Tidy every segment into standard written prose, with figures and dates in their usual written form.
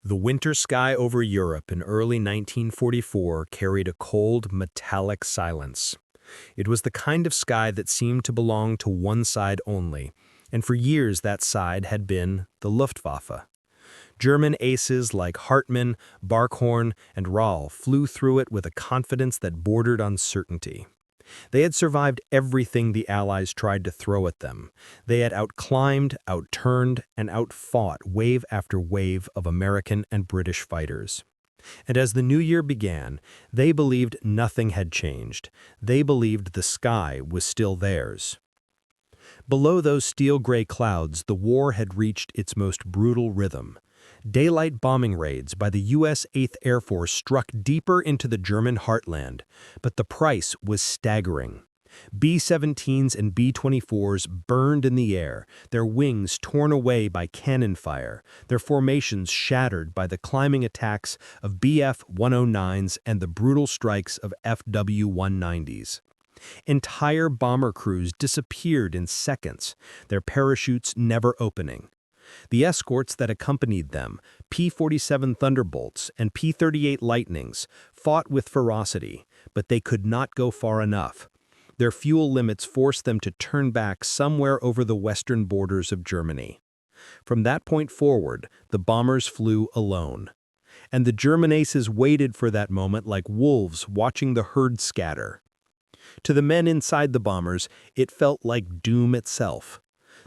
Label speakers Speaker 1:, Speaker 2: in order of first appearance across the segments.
Speaker 1: The winter sky over Europe in early 1944 carried a cold, metallic silence. It was the kind of sky that seemed to belong to one side only, and for years that side had been the Luftwaffe. German aces like Hartmann, Barkhorn, and Rahl flew through it with a confidence that bordered on certainty. They had survived everything the Allies tried to throw at them. They had outclimbed, outturned, and outfought wave after wave of American and British fighters. And as the new year began, they believed nothing had changed. They believed the sky was still theirs. Below those steel-gray clouds, the war had reached its most brutal rhythm. Daylight bombing raids by the U.S. 8th Air Force struck deeper into the German heartland, but the price was staggering. B-17s and B-24s burned in the air, their wings torn away by cannon fire, their formations shattered by the climbing attacks of Bf109s and the brutal strikes of Fw190s. Entire bomber crews disappeared in seconds, their parachutes never opening. The escorts that accompanied them, P-47 Thunderbolts and P-38 Lightnings, fought with ferocity, but they could not go far enough. Their fuel limits forced them to turn back somewhere over the western borders of Germany. From that point forward, the bombers flew alone. And the German aces waited for that moment like wolves watching the herd scatter. To the men inside the bombers, it felt like doom itself.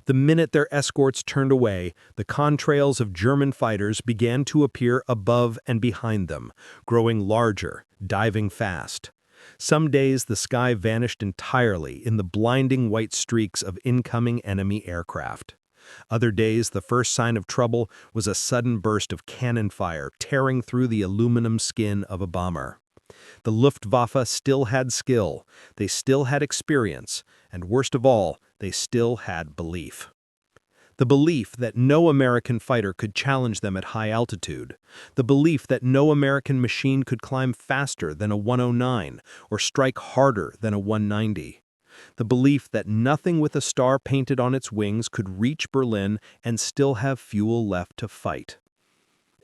Speaker 1: The minute their escorts turned away, the contrails of German fighters began to appear above and behind them, growing larger, diving fast. Some days the sky vanished entirely in the blinding white streaks of incoming enemy aircraft. Other days, the first sign of trouble was a sudden burst of cannon fire tearing through the aluminum skin of a bomber. The Luftwaffe still had skill, they still had experience, and worst of all, they still had belief. The belief that no American fighter could challenge them at high altitude. The belief that no American machine could climb faster than a 109 or strike harder than a 190. The belief that nothing with a star painted on its wings could reach Berlin and still have fuel left to fight.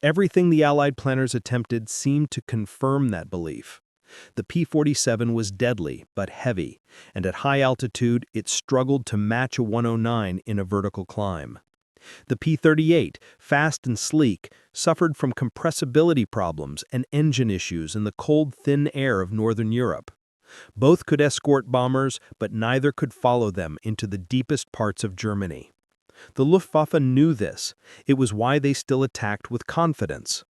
Speaker 1: Everything the Allied planners attempted seemed to confirm that belief. The P-47 was deadly but heavy, and at high altitude it struggled to match a 109 in a vertical climb. The P-38, fast and sleek, suffered from compressibility problems and engine issues in the cold, thin air of northern Europe. Both could escort bombers, but neither could follow them into the deepest parts of Germany. The Luftwaffe knew this. It was why they still attacked with confidence.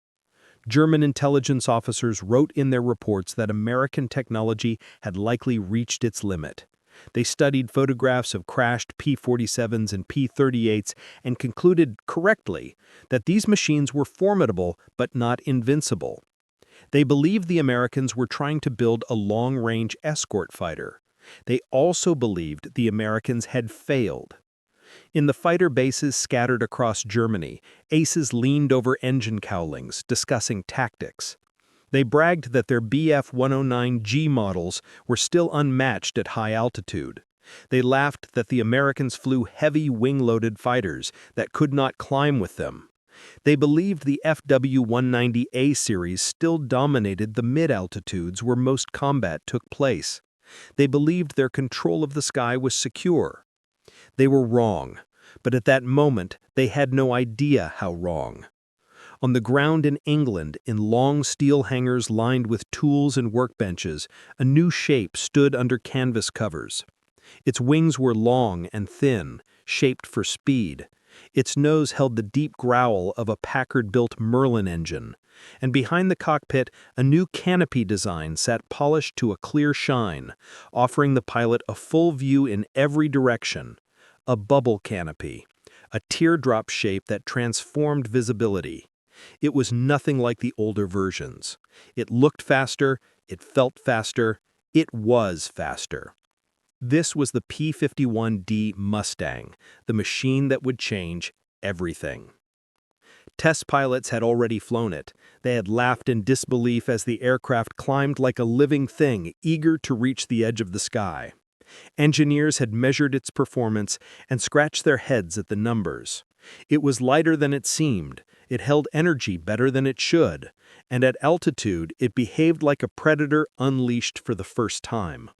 Speaker 1: German intelligence officers wrote in their reports that American technology had likely reached its limit. They studied photographs of crashed P-47s and P-38s and concluded correctly that these machines were formidable but not invincible. They believed the Americans were trying to build a long-range escort fighter. They also believed the Americans had failed. In the fighter bases scattered across Germany, aces leaned over engine cowlings, discussing tactics. They bragged that their Bf109G models were still unmatched at high altitude. They laughed that the Americans flew heavy wing-loaded fighters that could not climb with them. They believed the Fw190A series still dominated the mid-altitudes where most combat took place. They believed their control of the sky was secure. They were wrong, but at that moment they had no idea how wrong. On the ground in England, in long steel hangars lined with tools and workbenches, a new shape stood under canvas covers. Its wings were long and thin, shaped for speed. Its nose held the deep growl of a Packard-built Merlin engine, and behind the cockpit a new canopy design sat polished to a clear shine, offering the pilot a full view in every direction. A bubble canopy, a teardrop shape that transformed visibility. It was nothing like the older versions. It looked faster, it felt faster, it was faster. This was the P51 Mustang, the machine that would change everything. Test pilots had already flown it. They had laughed in disbelief as the aircraft climbed like a living thing, eager to reach the edge of the sky. Engineers had measured its performance and scratched their heads at the numbers. It was lighter than it seemed, It held energy better than it should, and at altitude it behaved like a predator unleashed for the first time.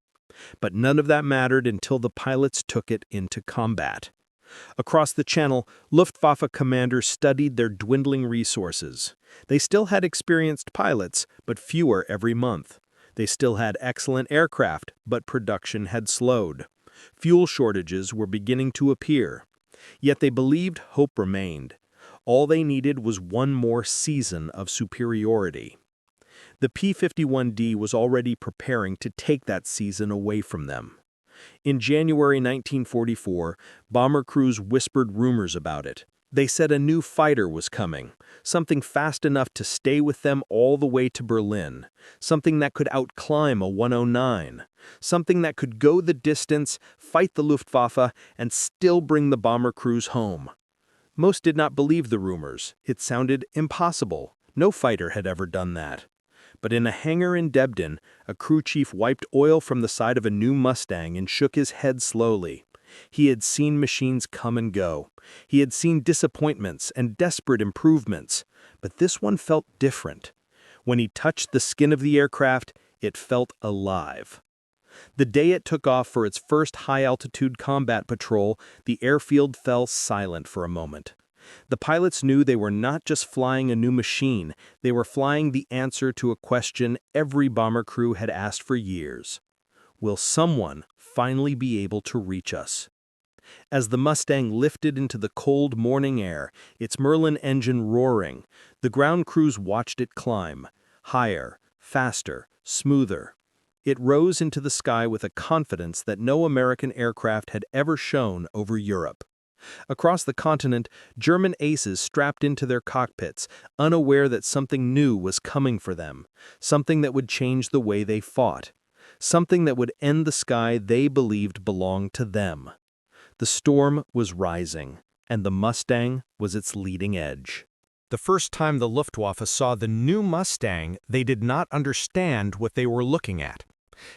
Speaker 1: But none of that mattered until the pilots took it into combat. Across the channel, Luftwaffe commanders studied their dwindling resources. They still had experienced pilots, but fewer every month. They still had excellent aircraft, but production had slowed. Fuel shortages were beginning to appear. Yet they believed hope remained. All they needed was one more season of superiority. The P51D was already preparing to take that season away from them. In January 1944, bomber crews whispered rumors about it. They said a new fighter was coming, something fast enough to stay with them all the way to Berlin, something that could outclimb a 109, something that could go the distance, fight the Luftwaffe, and still bring the bomber crews home. Most did not believe the rumors. It sounded impossible. No fighter had ever done that. But in a hangar in Debden, a crew chief wiped oil from the side of a new Mustang and shook his head slowly. He had seen machines come and go. He had seen disappointments and desperate improvements. But this one felt different. When he touched the skin of the aircraft, it felt alive. The day it took off for its first high-altitude combat patrol, the airfield fell silent for a moment. The pilots knew they were not just flying a new machine, they were flying the answer to a question every bomber crew had asked for years. Will someone finally be able to reach us? As the Mustang lifted into the cold morning air, its Merlin engine roaring, the ground crews watched it climb, higher, faster, smoother. It rose into the sky with a confidence that no American aircraft had ever shown over Europe. Across the continent, German aces strapped into their cockpits, unaware that something new was coming for them, something that would change the way they fought, something that would end the sky they believed belonged to them. The storm was rising, and the Mustang was its leading edge. The first time the Luftwaffe saw the new Mustang, they did not understand what they were looking at.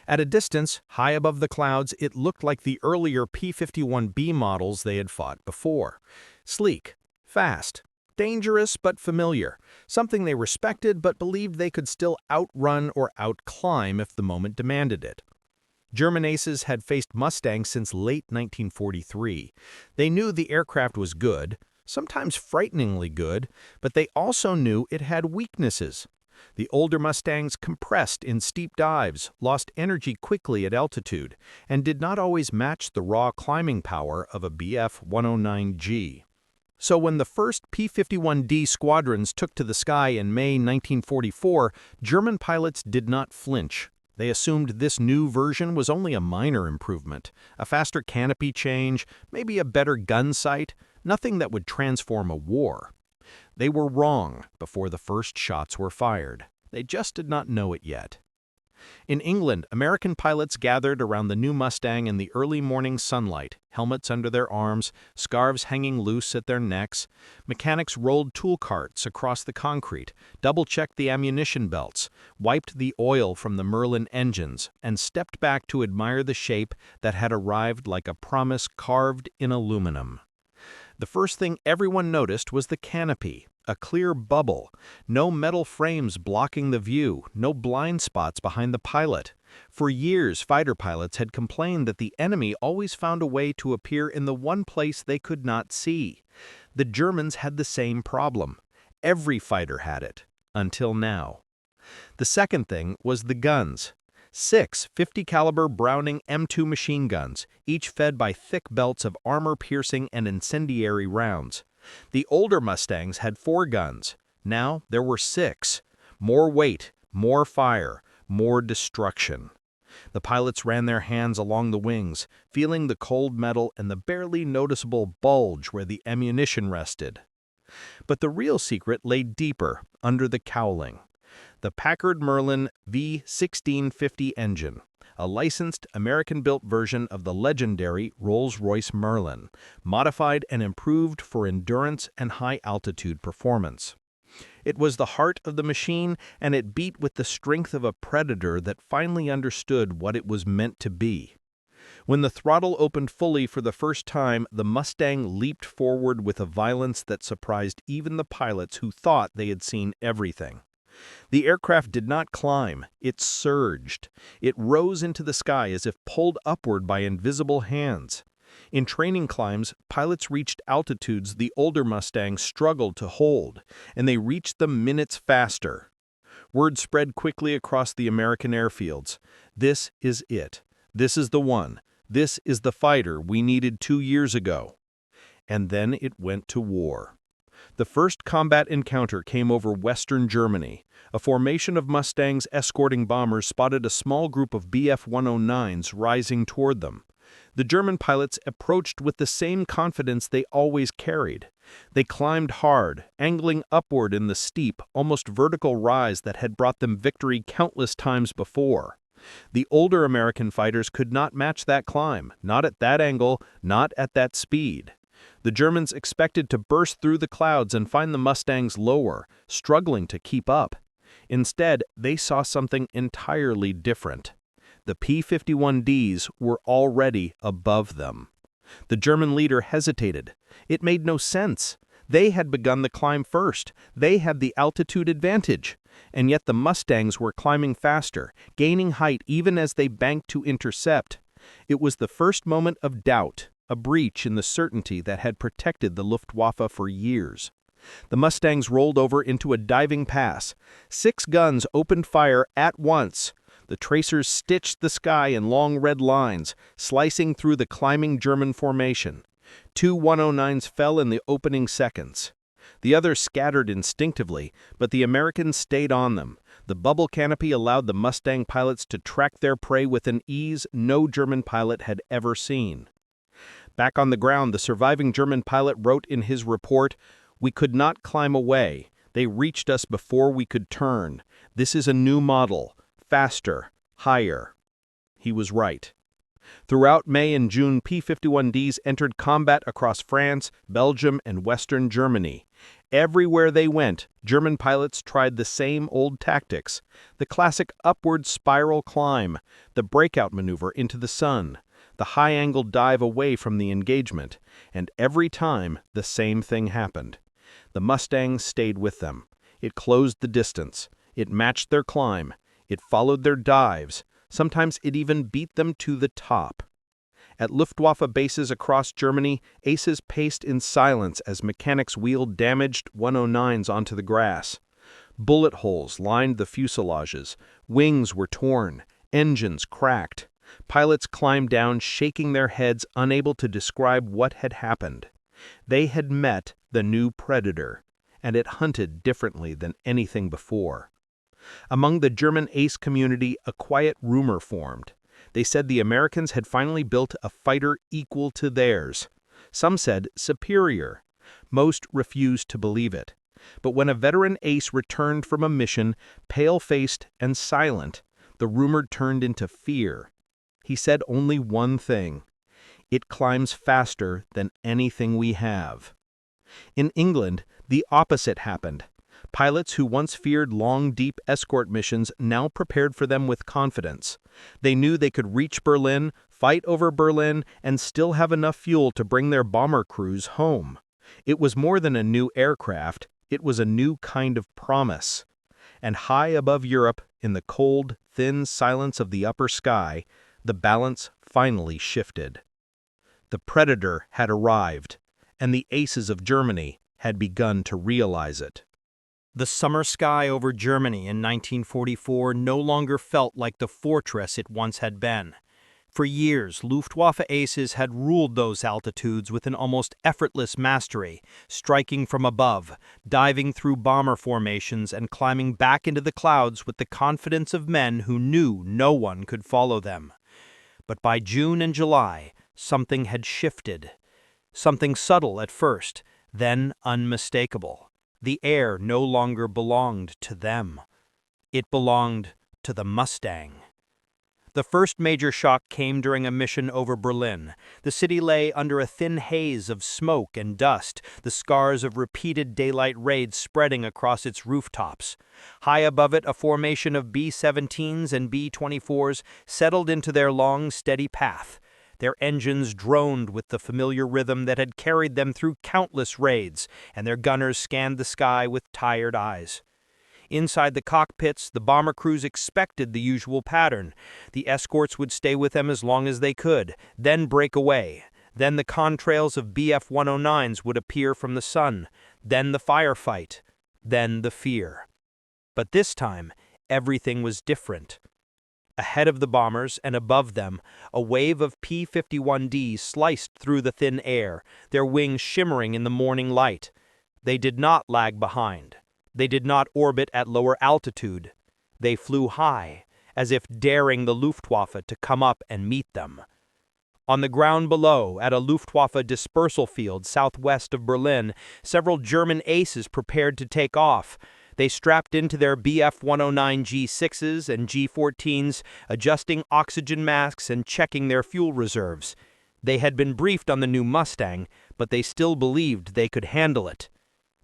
Speaker 1: At a distance, high above the clouds, it looked like the earlier P51B models they had fought before. Sleek, fast, dangerous but familiar, something they respected but believed they could still outrun or outclimb if the moment demanded it. German aces had faced Mustangs since late 1943. They knew the aircraft was good, sometimes frighteningly good, but they also knew it had weaknesses. The older Mustangs compressed in steep dives, lost energy quickly at altitude, and did not always match the raw climbing power of a Bf109G. So when the first P-51D squadrons took to the sky in May 1944, German pilots did not flinch. They assumed this new version was only a minor improvement, a faster canopy change, maybe a better gun sight, nothing that would transform a war. They were wrong before the first shots were fired. They just did not know it yet. In England, American pilots gathered around the new Mustang in the early morning sunlight, helmets under their arms, scarves hanging loose at their necks. Mechanics rolled tool carts across the concrete, double-checked the ammunition belts, wiped the oil from the Merlin engines, and stepped back to admire the shape that had arrived like a promise carved in aluminum. The first thing everyone noticed was the canopy, a clear bubble, no metal frames blocking the view, no blind spots behind the pilot. For years, fighter pilots had complained that the enemy always found a way to appear in the one place they could not see. The Germans had the same problem. Every fighter had it, until now. The second thing was the guns. 6 50-caliber Browning M2 machine guns, each fed by thick belts of armor-piercing and incendiary rounds. The older Mustangs had 4 guns. Now there were 6. More weight, more fire, more destruction. The pilots ran their hands along the wings, feeling the cold metal and the barely noticeable bulge where the ammunition rested. But the real secret lay deeper, under the cowling. The Packard Merlin V1650 engine, a licensed American-built version of the legendary Rolls-Royce Merlin, modified and improved for endurance and high-altitude performance. It was the heart of the machine, and it beat with the strength of a predator that finally understood what it was meant to be. When the throttle opened fully for the first time, the Mustang leaped forward with a violence that surprised even the pilots who thought they had seen everything. The aircraft did not climb, it surged. It rose into the sky as if pulled upward by invisible hands. In training climbs, pilots reached altitudes the older Mustangs struggled to hold, and they reached them minutes faster. Word spread quickly across the American airfields. This is it. This is the one. This is the fighter we needed 2 years ago. And then it went to war. The first combat encounter came over western Germany. A formation of Mustangs escorting bombers spotted a small group of Bf109s rising toward them. The German pilots approached with the same confidence they always carried. They climbed hard, angling upward in the steep, almost vertical rise that had brought them victory countless times before. The older American fighters could not match that climb, not at that angle, not at that speed. The Germans expected to burst through the clouds and find the Mustangs lower, struggling to keep up. Instead, they saw something entirely different. The P51Ds were already above them. The German leader hesitated. It made no sense. They had begun the climb first. They had the altitude advantage. And yet the Mustangs were climbing faster, gaining height even as they banked to intercept. It was the first moment of doubt, a breach in the certainty that had protected the Luftwaffe for years. The Mustangs rolled over into a diving pass. 6 guns opened fire at once. The tracers stitched the sky in long red lines, slicing through the climbing German formation. 2 109s fell in the opening seconds. The others scattered instinctively, but the Americans stayed on them. The bubble canopy allowed the Mustang pilots to track their prey with an ease no German pilot had ever seen. Back on the ground, the surviving German pilot wrote in his report, "We could not climb away. They reached us before we could turn. This is a new model. Faster, higher." He was right. Throughout May and June, P-51Ds entered combat across France, Belgium, and Western Germany. Everywhere they went, German pilots tried the same old tactics. The classic upward spiral climb, the breakout maneuver into the sun, the high-angle dive away from the engagement, and every time the same thing happened. The Mustangs stayed with them. It closed the distance. It matched their climb. It followed their dives. Sometimes it even beat them to the top. At Luftwaffe bases across Germany, aces paced in silence as mechanics wheeled damaged 109s onto the grass. Bullet holes lined the fuselages. Wings were torn. Engines cracked. Pilots climbed down, shaking their heads, unable to describe what had happened. They had met the new predator, and it hunted differently than anything before. Among the German ace community, a quiet rumor formed. They said the Americans had finally built a fighter equal to theirs. Some said superior. Most refused to believe it. But when a veteran ace returned from a mission, pale-faced and silent, the rumor turned into fear. He said only one thing: "It climbs faster than anything we have." In England, the opposite happened. Pilots who once feared long, deep escort missions now prepared for them with confidence. They knew they could reach Berlin, fight over Berlin, and still have enough fuel to bring their bomber crews home. It was more than a new aircraft, it was a new kind of promise. And high above Europe, in the cold, thin silence of the upper sky, the balance finally shifted. The Predator had arrived, and the aces of Germany had begun to realize it. The summer sky over Germany in 1944 no longer felt like the fortress it once had been. For years, Luftwaffe aces had ruled those altitudes with an almost effortless mastery, striking from above, diving through bomber formations, and climbing back into the clouds with the confidence of men who knew no one could follow them. But by June and July, something had shifted. Something subtle at first, then unmistakable. The air no longer belonged to them. It belonged to the Mustang. The first major shock came during a mission over Berlin. The city lay under a thin haze of smoke and dust, the scars of repeated daylight raids spreading across its rooftops. High above it, a formation of B-17s and B-24s settled into their long, steady path. Their engines droned with the familiar rhythm that had carried them through countless raids, and their gunners scanned the sky with tired eyes. Inside the cockpits, the bomber crews expected the usual pattern. The escorts would stay with them as long as they could, then break away. Then the contrails of Bf109s would appear from the sun. Then the firefight. Then the fear. But this time, everything was different. Ahead of the bombers and above them, a wave of P51Ds sliced through the thin air, their wings shimmering in the morning light. They did not lag behind. They did not orbit at lower altitude. They flew high, as if daring the Luftwaffe to come up and meet them. On the ground below, at a Luftwaffe dispersal field southwest of Berlin, several German aces prepared to take off. They strapped into their Bf109 G6s and G14s, adjusting oxygen masks and checking their fuel reserves. They had been briefed on the new Mustang, but they still believed they could handle it.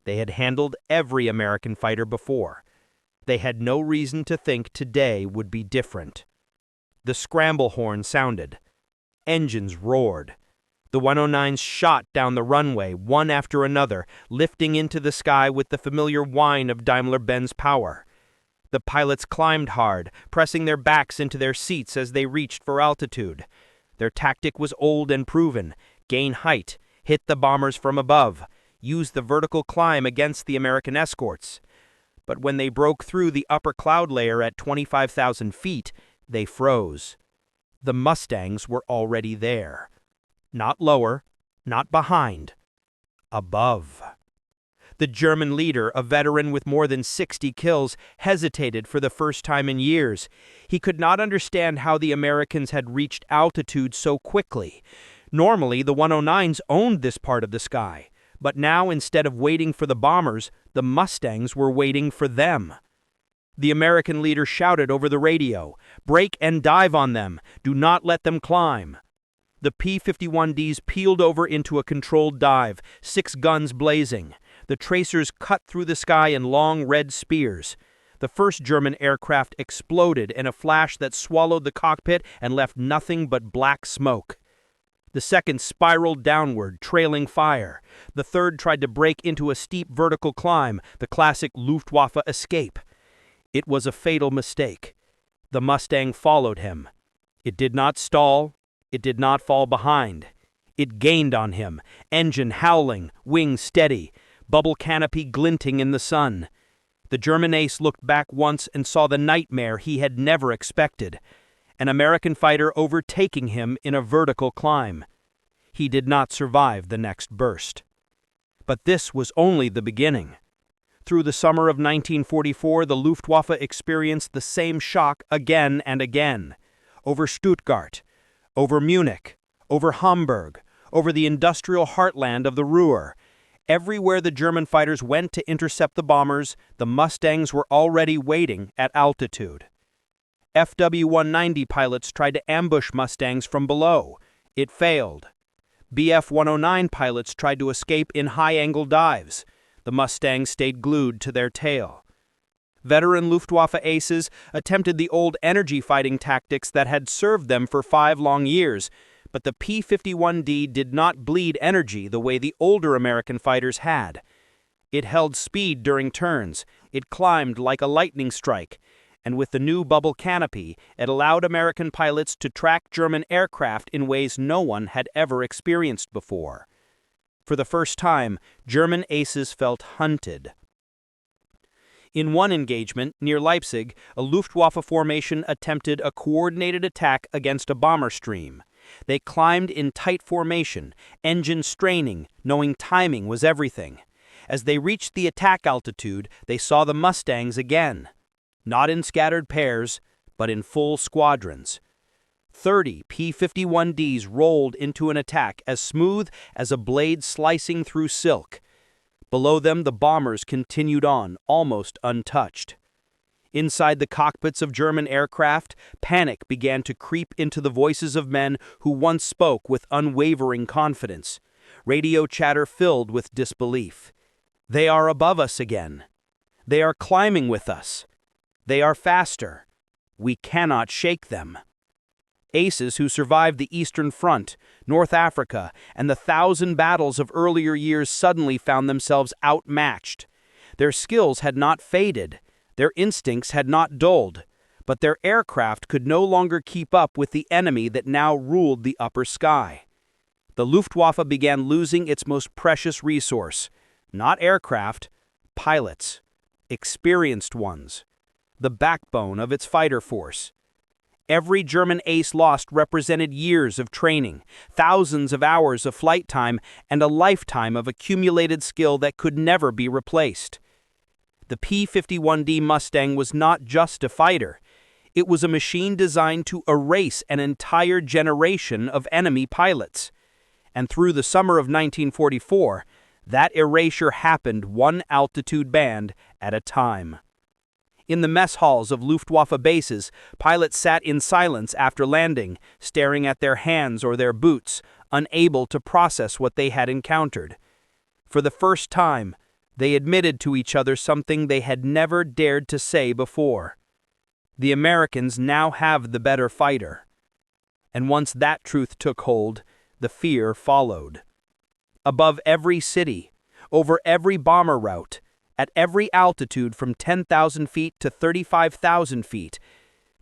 Speaker 1: They had handled every American fighter before. They had no reason to think today would be different. The scramble horn sounded. Engines roared. The 109s shot down the runway, one after another, lifting into the sky with the familiar whine of Daimler-Benz power. The pilots climbed hard, pressing their backs into their seats as they reached for altitude. Their tactic was old and proven: gain height, hit the bombers from above, use the vertical climb against the American escorts. But when they broke through the upper cloud layer at 25,000 feet, they froze. The Mustangs were already there. Not lower, not behind, above. The German leader, a veteran with more than 60 kills, hesitated for the first time in years. He could not understand how the Americans had reached altitude so quickly. Normally, the 109s owned this part of the sky, but now, instead of waiting for the bombers, the Mustangs were waiting for them. The American leader shouted over the radio, "Break and dive on them! Do not let them climb!" The P-51Ds peeled over into a controlled dive, 6 guns blazing. The tracers cut through the sky in long red spears. The first German aircraft exploded in a flash that swallowed the cockpit and left nothing but black smoke. The second spiraled downward, trailing fire. The third tried to break into a steep vertical climb, the classic Luftwaffe escape. It was a fatal mistake. The Mustang followed him. It did not stall. It did not fall behind. It gained on him, engine howling, wings steady, bubble canopy glinting in the sun. The German ace looked back once and saw the nightmare he had never expected: an American fighter overtaking him in a vertical climb. He did not survive the next burst. But this was only the beginning. Through the summer of 1944, the Luftwaffe experienced the same shock again and again. Over Stuttgart, over Munich, over Hamburg, over the industrial heartland of the Ruhr. Everywhere the German fighters went to intercept the bombers, the Mustangs were already waiting at altitude. Fw190 pilots tried to ambush Mustangs from below. It failed. Bf109 pilots tried to escape in high-angle dives. The Mustangs stayed glued to their tail. Veteran Luftwaffe aces attempted the old energy fighting tactics that had served them for 5 long years, but the P-51D did not bleed energy the way the older American fighters had. It held speed during turns, it climbed like a lightning strike, and with the new bubble canopy, it allowed American pilots to track German aircraft in ways no one had ever experienced before. For the first time, German aces felt hunted. In one engagement, near Leipzig, a Luftwaffe formation attempted a coordinated attack against a bomber stream. They climbed in tight formation, engine straining, knowing timing was everything. As they reached the attack altitude, they saw the Mustangs again. Not in scattered pairs, but in full squadrons. 30 P-51Ds rolled into an attack as smooth as a blade slicing through silk. Below them, the bombers continued on, almost untouched. Inside the cockpits of German aircraft, panic began to creep into the voices of men who once spoke with unwavering confidence. Radio chatter filled with disbelief. They are above us again. They are climbing with us. They are faster. We cannot shake them.
Speaker 2: Aces who survived the Eastern Front, North Africa, and the 1,000 battles of earlier years suddenly found themselves outmatched. Their skills had not faded, their instincts had not dulled, but their aircraft could no longer keep up with the enemy that now ruled the upper sky. The Luftwaffe began losing its most precious resource, not aircraft, pilots, experienced ones, the backbone of its fighter force. Every German ace lost represented years of training, thousands of hours of flight time, and a lifetime of accumulated skill that could never be replaced. The P51D Mustang was not just a fighter. It was a machine designed to erase an entire generation of enemy pilots. And through the summer of 1944, that erasure happened one altitude band at a time. In the mess halls of Luftwaffe bases, pilots sat in silence after landing, staring at their hands or their boots, unable to process what they had encountered. For the first time, they admitted to each other something they had never dared to say before. The Americans now have the better fighter. And once that truth took hold, the fear followed. Above every city, over every bomber route, at every altitude from 10,000 feet to 35,000 feet,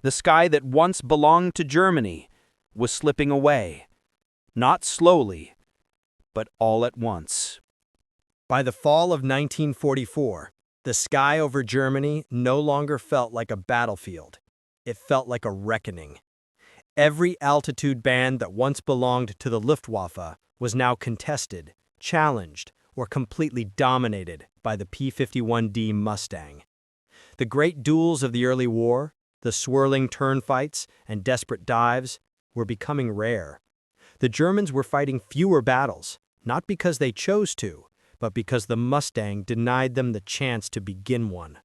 Speaker 2: the sky that once belonged to Germany was slipping away. Not slowly, but all at once.
Speaker 1: By the fall of 1944, the sky over Germany no longer felt like a battlefield. It felt like a reckoning. Every altitude band that once belonged to the Luftwaffe was now contested, challenged, or completely dominated by the P51D Mustang. The great duels of the early war, the swirling turn fights and desperate dives, were becoming rare. The Germans were fighting fewer battles, not because they chose to, but because the Mustang denied them the chance to begin one.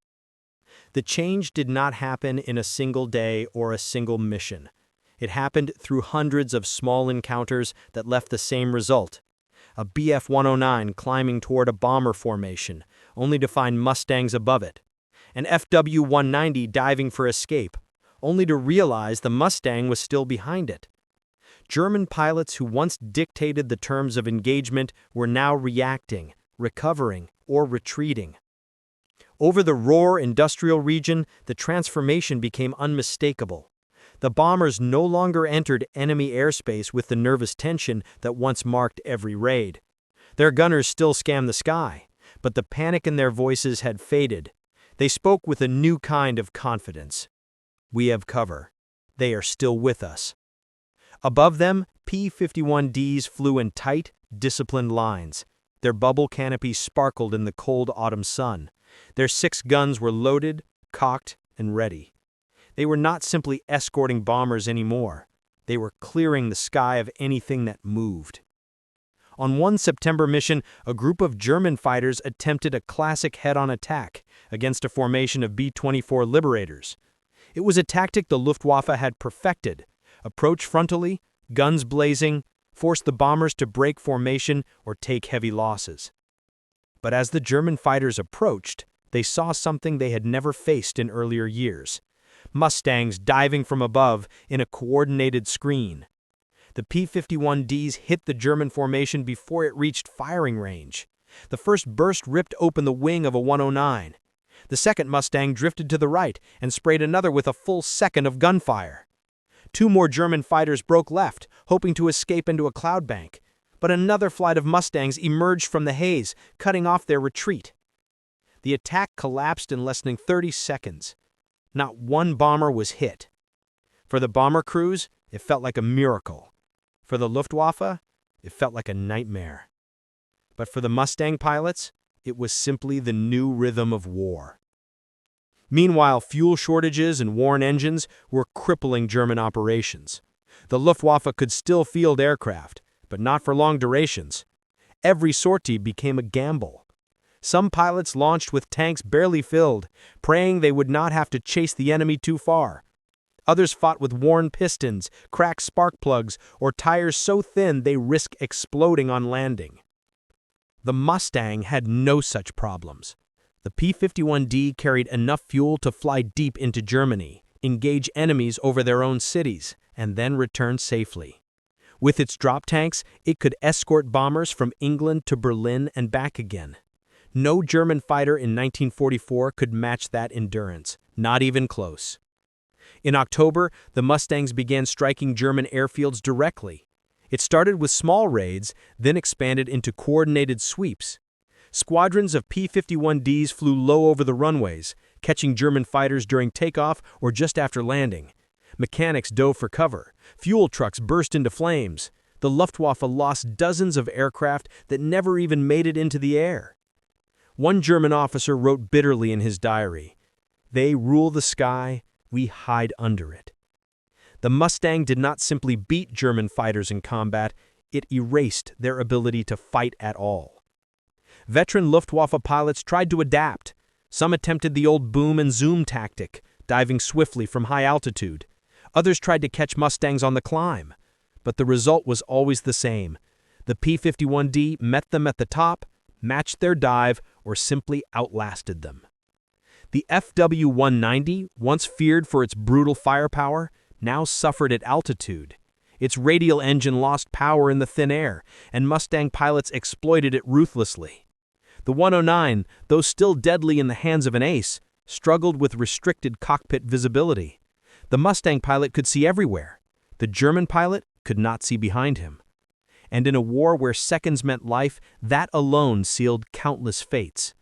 Speaker 1: The change did not happen in a single day or a single mission. It happened through hundreds of small encounters that left the same result. A Bf109 climbing toward a bomber formation, only to find Mustangs above it. An Fw190 diving for escape, only to realize the Mustang was still behind it. German pilots who once dictated the terms of engagement were now reacting, recovering, or retreating. Over the Ruhr industrial region, the transformation became unmistakable. The bombers no longer entered enemy airspace with the nervous tension that once marked every raid. Their gunners still scanned the sky, but the panic in their voices had faded. They spoke with a new kind of confidence. We have cover. They are still with us. Above them, P-51Ds flew in tight, disciplined lines. Their bubble canopies sparkled in the cold autumn sun. Their 6 guns were loaded, cocked, and ready. They were not simply escorting bombers anymore. They were clearing the sky of anything that moved. On one September mission, a group of German fighters attempted a classic head-on attack against a formation of B-24 Liberators. It was a tactic the Luftwaffe had perfected. Approach frontally, guns blazing, force the bombers to break formation or take heavy losses. But as the German fighters approached, they saw something they had never faced in earlier years. Mustangs diving from above in a coordinated screen. The P-51Ds hit the German formation before it reached firing range. The first burst ripped open the wing of a 109. The second Mustang drifted to the right and sprayed another with a full second of gunfire. 2 more German fighters broke left, hoping to escape into a cloud bank. But another flight of Mustangs emerged from the haze, cutting off their retreat. The attack collapsed in less than 30 seconds. Not one bomber was hit. For the bomber crews, it felt like a miracle. For the Luftwaffe, it felt like a nightmare. But for the Mustang pilots, it was simply the new rhythm of war. Meanwhile, fuel shortages and worn engines were crippling German operations. The Luftwaffe could still field aircraft, but not for long durations. Every sortie became a gamble. Some pilots launched with tanks barely filled, praying they would not have to chase the enemy too far. Others fought with worn pistons, cracked spark plugs, or tires so thin they risked exploding on landing. The Mustang had no such problems. The P-51D carried enough fuel to fly deep into Germany, engage enemies over their own cities,
Speaker 2: and then return safely. With its drop tanks, it could escort bombers from England to Berlin and back again. No German fighter in 1944 could match that endurance, not even close. In October, the Mustangs began striking German airfields directly. It started with small raids, then expanded into coordinated sweeps. Squadrons of P51Ds flew low over the runways, catching German fighters during takeoff or just after landing. Mechanics dove for cover. Fuel trucks burst into flames. The Luftwaffe lost dozens of aircraft that never even made it into the air. One German officer wrote bitterly in his diary, "They rule the sky, we hide under it." The Mustang did not simply beat German fighters in combat, it erased their ability to fight at all. Veteran Luftwaffe pilots tried to adapt. Some attempted the old boom and zoom tactic, diving swiftly from high altitude. Others tried to catch Mustangs on the climb. But the result was always the same. The P51D met them at the top, matched their dive, or simply outlasted them. The Fw190, once feared for its brutal firepower, now suffered at altitude. Its radial engine lost power in the thin air, and Mustang pilots exploited it ruthlessly. The 109, though still deadly in the hands of an ace, struggled with restricted cockpit visibility. The Mustang pilot could see everywhere. The German pilot could not see behind him. And in a war where seconds meant life, that alone sealed countless fates.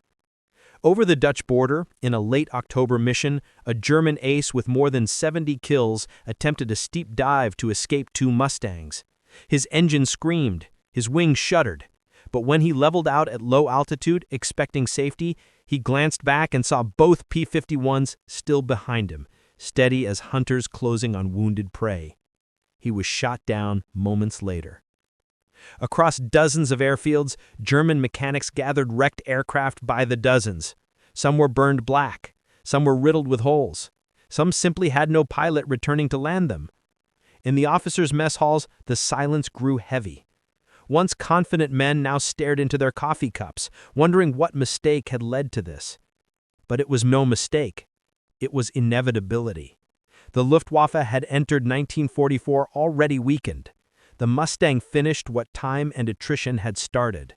Speaker 2: Over the Dutch border, in a late October mission, a German ace with more than 70 kills attempted a steep dive to escape two Mustangs. His engine screamed, his wings shuddered. But when he leveled out at low altitude, expecting safety, he glanced back and saw both P-51s still behind him, steady as hunters closing on wounded prey. He was shot down moments later. Across dozens of airfields, German mechanics gathered wrecked aircraft by the dozens. Some were burned black, some were riddled with holes. Some simply had no pilot returning to land them. In the officers' mess halls, the silence grew heavy. Once confident men now stared into their coffee cups, wondering what mistake had led to this. But it was no mistake. It was inevitability. The Luftwaffe had entered 1944 already weakened. The Mustang finished what time and attrition had started.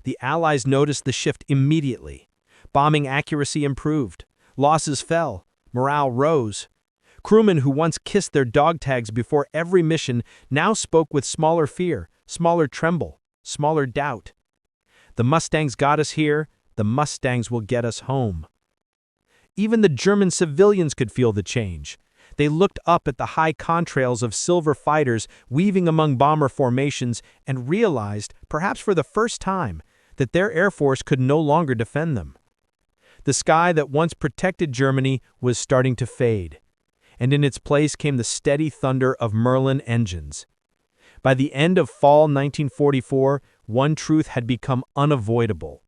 Speaker 2: The Allies noticed the shift immediately. Bombing accuracy improved. Losses fell. Morale rose. Crewmen who once kissed their dog tags before every mission now spoke with smaller fear, smaller tremble, smaller doubt. The Mustangs got us here, the Mustangs will get us home. Even the German civilians could feel the change. They looked up at the high contrails of silver fighters weaving among bomber formations and realized, perhaps for the first time, that their air force could no longer defend them. The sky that once protected Germany was starting to fade, and in its place came the steady thunder of Merlin engines. By the end of fall 1944, one truth had become unavoidable.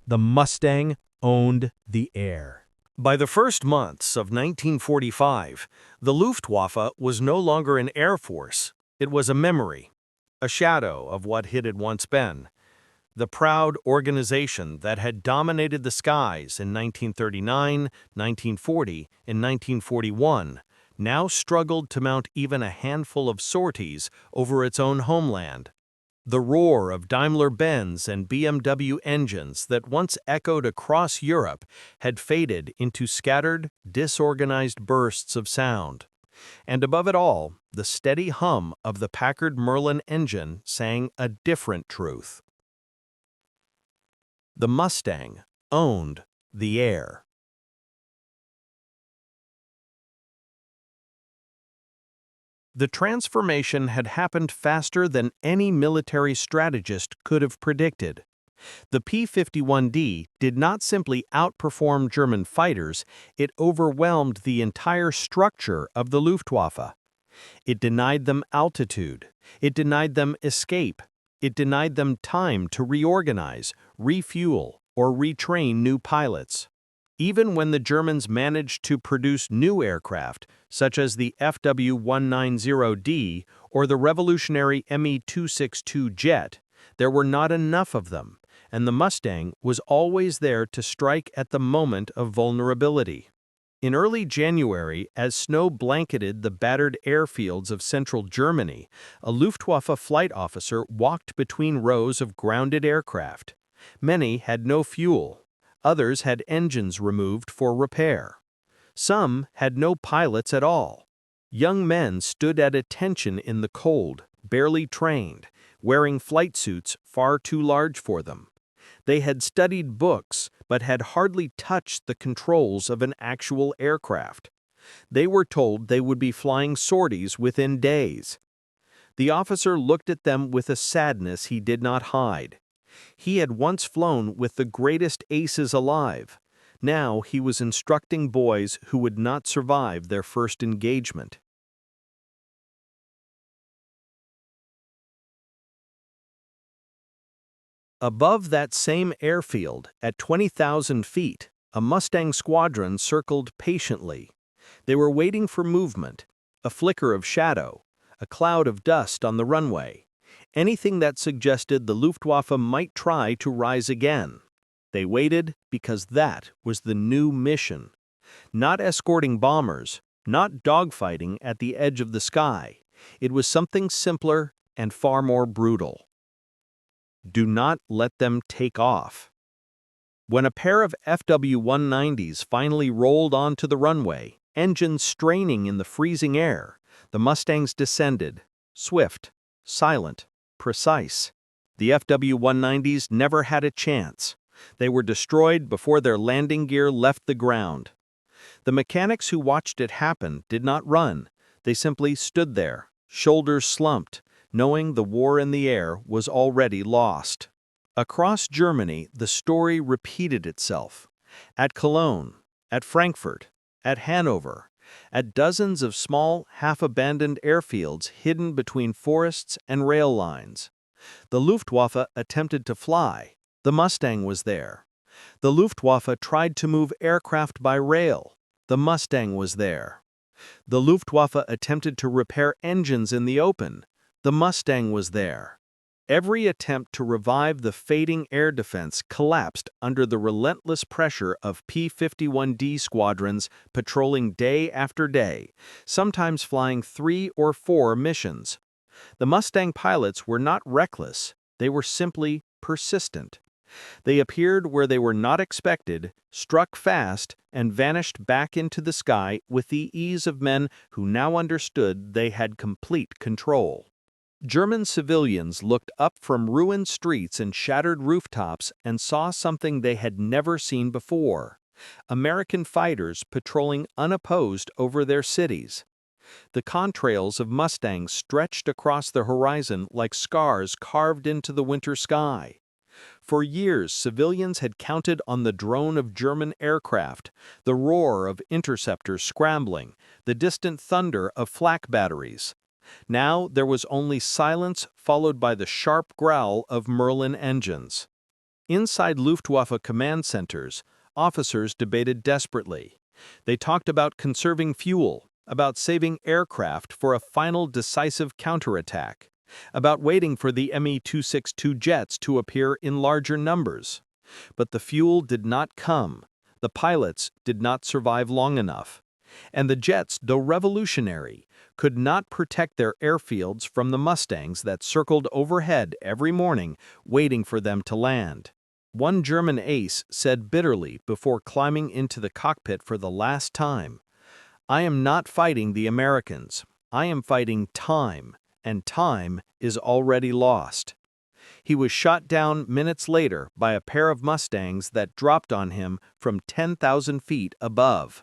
Speaker 2: The Mustang owned the air.
Speaker 1: By the first months of 1945, the Luftwaffe was no longer an air force. It was a memory, a shadow of what it had once been. The proud organization that had dominated the skies in 1939, 1940, and 1941 now struggled to mount even a handful of sorties over its own homeland. The roar of Daimler-Benz and BMW engines that once echoed across Europe had faded into scattered, disorganized bursts of sound. And above it all, the steady hum of the Packard Merlin engine sang a different truth. The Mustang owned the air. The transformation had happened faster than any military strategist could have predicted. The P-51D did not simply outperform German fighters, it overwhelmed the entire structure of the Luftwaffe. It denied them altitude, it denied them escape, it denied them time to reorganize, refuel, or retrain new pilots. Even when the Germans managed to produce new aircraft, such as the Fw190D or the revolutionary Me-262 jet, there were not enough of them, and the Mustang was always there to strike at the moment of vulnerability. In early January, as snow blanketed the battered airfields of central Germany, a Luftwaffe flight officer walked between rows of grounded aircraft. Many had no fuel. Others had engines removed for repair. Some had no pilots at all. Young men stood at attention in the cold, barely trained, wearing flight suits far too large for them. They had studied books, but had hardly touched the controls of an actual aircraft. They were told they would be flying sorties within days. The officer looked at them with a sadness he did not hide. He had once flown with the greatest aces alive. Now he was instructing boys who would not survive their first engagement. Above that same airfield, at 20,000 feet, a Mustang squadron circled patiently. They were waiting for movement, a flicker of shadow, a cloud of dust on the runway, anything that suggested the Luftwaffe might try to rise again. They waited because that was the new mission. Not escorting bombers, not dogfighting at the edge of the sky. It was something simpler and far more brutal. Do not let them take off. When a pair of Fw190s finally rolled onto the runway, engines straining in the freezing air, the Mustangs descended, swift, silent, precise. The Fw190s never had a chance. They were destroyed before their landing gear left the ground. The mechanics who watched it happen did not run. They simply stood there, shoulders slumped, knowing the war in the air was already lost. Across Germany, the story repeated itself. At Cologne, at Frankfurt, at Hanover, at dozens of small, half-abandoned airfields hidden between forests and rail lines. The Luftwaffe attempted to fly. The Mustang was there. The Luftwaffe tried to move aircraft by rail. The Mustang was there. The Luftwaffe attempted to repair engines in the open. The Mustang was there. Every attempt to revive the fading air defense collapsed under the relentless pressure of P51D squadrons patrolling day after day, sometimes flying 3 or 4 missions. The Mustang pilots were not reckless, they were simply persistent. They appeared where they were not expected, struck fast, and vanished back into the sky with the ease of men who now understood they had complete control. German civilians looked up from ruined streets and shattered rooftops and saw something they had never seen before: American fighters patrolling unopposed over their cities. The contrails of Mustangs stretched across the horizon like scars carved into the winter sky. For years, civilians had counted on the drone of German aircraft, the roar of interceptors scrambling, the distant thunder of flak batteries. Now there was only silence followed by the sharp growl of Merlin engines. Inside Luftwaffe command centers, officers debated desperately. They talked about conserving fuel, about saving aircraft for a final decisive counterattack, about waiting for the Me-262 jets to appear in larger numbers. But the fuel did not come. The pilots did not survive long enough. And the jets, though revolutionary, could not protect their airfields from the Mustangs that circled overhead every morning, waiting for them to land. One German ace said bitterly before climbing into the cockpit for the last time, "I am not fighting the Americans. I am fighting time, and time is already lost." He was shot down minutes later by a pair of Mustangs that dropped on him from 10,000 feet above.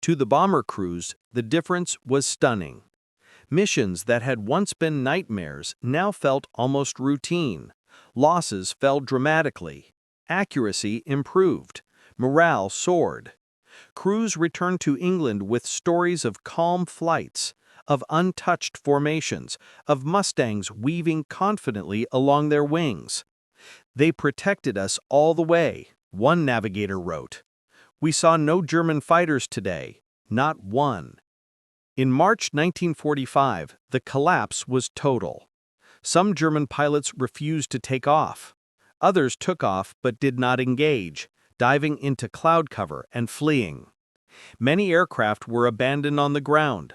Speaker 1: To the bomber crews, the difference was stunning. Missions that had once been nightmares now felt almost routine. Losses fell dramatically. Accuracy improved. Morale soared. Crews returned to England with stories of calm flights, of untouched formations, of Mustangs weaving confidently along their wings. "They protected us all the way," one navigator wrote. "We saw no German fighters today, not one." In March 1945, the collapse was total. Some German pilots refused to take off. Others took off but did not engage, diving into cloud cover and fleeing. Many aircraft were abandoned on the ground.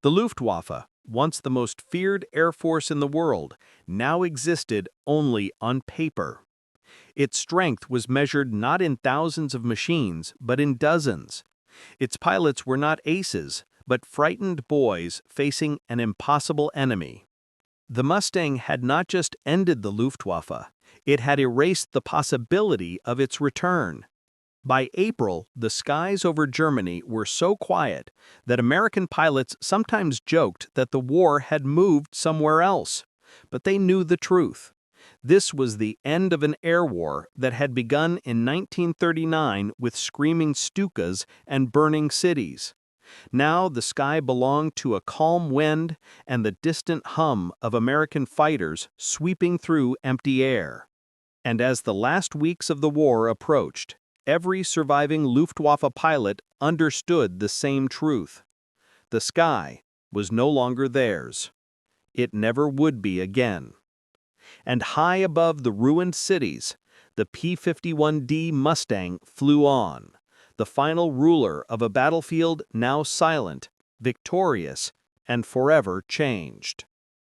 Speaker 1: The Luftwaffe, once the most feared air force in the world, now existed only on paper. Its strength was measured not in thousands of machines, but in dozens. Its pilots were not aces, but frightened boys facing an impossible enemy. The Mustang had not just ended the Luftwaffe, it had erased the possibility of its return. By April, the skies over Germany were so quiet that American pilots sometimes joked that the war had moved somewhere else. But they knew the truth. This was the end of an air war that had begun in 1939 with screaming Stukas and burning cities. Now the sky belonged to a calm wind and the distant hum of American fighters sweeping through empty air. And as the last weeks of the war approached, every surviving Luftwaffe pilot understood the same truth. The sky was no longer theirs. It never would be again. And high above the ruined cities, the P51 Mustang flew on, the final ruler of a battlefield now silent, victorious, and forever changed.